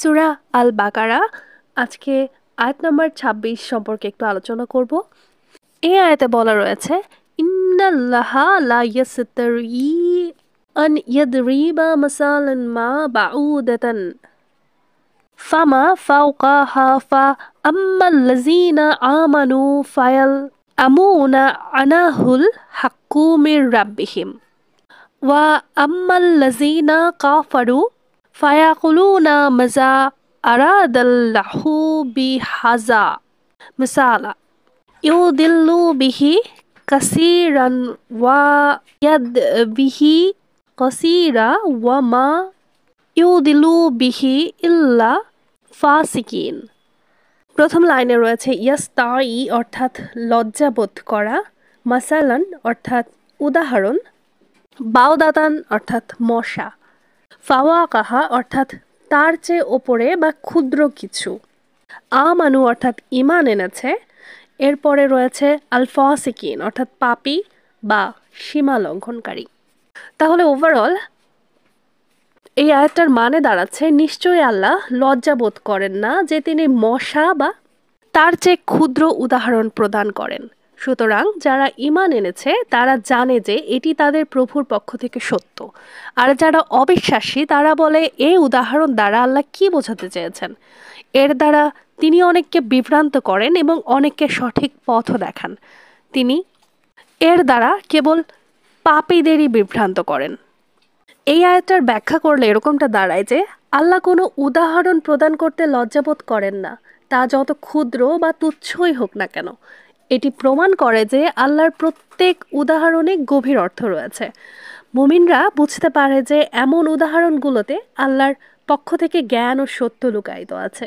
সূরা আল বাকারা আজকে আয়াত নম্বর ২৬ সম্পর্কে একটু আলোচনা করব। এই আয়াতে বলা রয়েছে ইন্নাল্লাহা লা ইয়াসতারি আন ইয়াদরিবা মাসালান মা বাউদাতান ফামা ফাওকাহা ফা আম্মাল্লাযীনা আমানু ফায়াল আমুনা আনাহুল হাক্কু মির রাব্বিহিম ওয়া আম্মাল্লাযীনা কাফারু ফায়াকুলুনা মাজা আরাদাল্লাহু বিহাযা মিসালা ইউদিল্লু বিহি কাসীরান ওয়া ইয়াদবিহি কাসীরা ওয়া মা ইউদিল্লু বিহি ইল্লা ফাসিকিন। প্রথম লাইনে রয়েছে ইয়াস্তাই অর্থাৎ লজ্জাবোধ করা, মাসালান অর্থাৎ উদাহরণ, বাওদাতান অর্থাৎ মশা, ফাওয়াকাহা অর্থাৎ তার চেয়ে ওপরে বা ক্ষুদ্র কিছু, আমানু অর্থাৎ ঈমান এনেছে, এরপরে রয়েছে আল ফাসিকিন অর্থাৎ পাপী বা সীমা লঙ্ঘনকারী। তাহলে ওভারঅল এই আয়াতটার মানে দাঁড়াচ্ছে নিশ্চয়ই আল্লাহ লজ্জা বোধ করেন না যে তিনি মশা বা তার চেয়ে ক্ষুদ্র উদাহরণ প্রদান করেন। সুতরাং যারা ঈমান এনেছে তারা জানে যে এটি তাদের প্রভুর পক্ষ থেকে সত্য, আর যারা অবিশ্বাসী তারা বলে এই উদাহরণ দ্বারা আল্লাহ কি বোঝাতে চেয়েছেন। এর দ্বারা তিনি অনেককে বিভ্রান্ত করেন এবং অনেককে সঠিক পথও দেখান। তিনি এর দ্বারা কেবল পাপীদেরই বিভ্রান্ত করেন। এই আয়াতটার ব্যাখ্যা করলে এরকমটা দাঁড়ায় যে আল্লাহ কোনো উদাহরণ প্রদান করতে লজ্জাবোধ করেন না, তা যত ক্ষুদ্র বা তুচ্ছই হোক না কেন। এটি প্রমাণ করে যে আল্লাহর প্রত্যেক উদাহরণে গভীর অর্থ রয়েছে। মুমিনরা বুঝতে পারে যে এমন উদাহরণগুলোতে আল্লাহর পক্ষ থেকে জ্ঞান ও সত্য লুকায়িত আছে।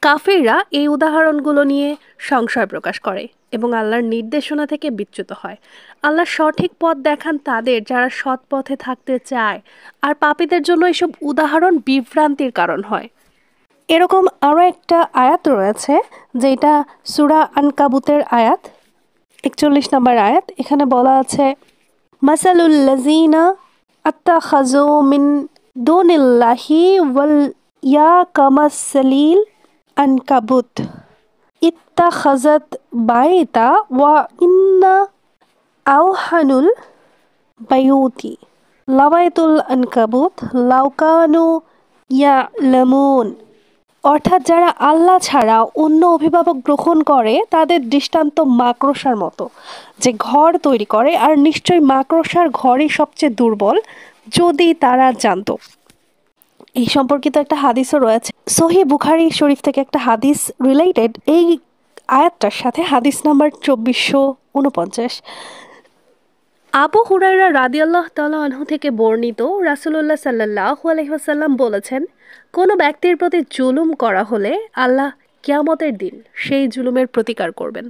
কাফিররা এই উদাহরণগুলো নিয়ে সংশয় প্রকাশ করে এবং আল্লাহর নির্দেশনা থেকে বিচ্যুত হয়। আল্লাহ সঠিক পথ দেখান তাদের যারা সৎ পথে থাকতে চায়, আর পাপীদের জন্য এসব উদাহরণ বিভ্রান্তির কারণ হয়। এরকম আরও একটা আয়াত রয়েছে যেটা সূরা আনকাবুতের আয়াত ৪১ নম্বর আয়াত। এখানে বলা আছে মাসালুল লাযীনা আত্তাখাযু মিন দুনিল্লাহি ওয়াল ইয়াকামাসালিল আনকাবুত ইত্তাখাযাত বাইতা ওয়া ইন্না আওহানুল বায়ুতি লাবাইতুল আনকাবুত লাউ কানু ইয়ালামুন। অর্থাৎ যারা আল্লাহ ছাড়া অন্য অভিভাবক গ্রহণ করে তাদের দৃষ্টান্ত মাকড়সার মতো যে ঘর তৈরি করে, আর নিশ্চয়ই মাকড়সার ঘরই সবচেয়ে দুর্বল যদি তারা জানতো। এই সম্পর্কিত একটা হাদিসও রয়েছে সহিহ বুখারী শরীফ থেকে, একটা হাদিস রিলেটেড এই আয়াতটার সাথে, হাদিস নাম্বার ২৪৪৯। আবু হুরায়রা রাদিয়াল্লাহু তাআলা আনহু থেকে বর্ণিত, রাসূলুল্লাহ সাল্লাল্লাহু আলাইহি ওয়াসাল্লাম বলেছেন, কোনো ব্যক্তির প্রতি জুলুম করা হলে আল্লাহ কিয়ামতের দিন সেই জুলুমের প্রতিকার করবেন।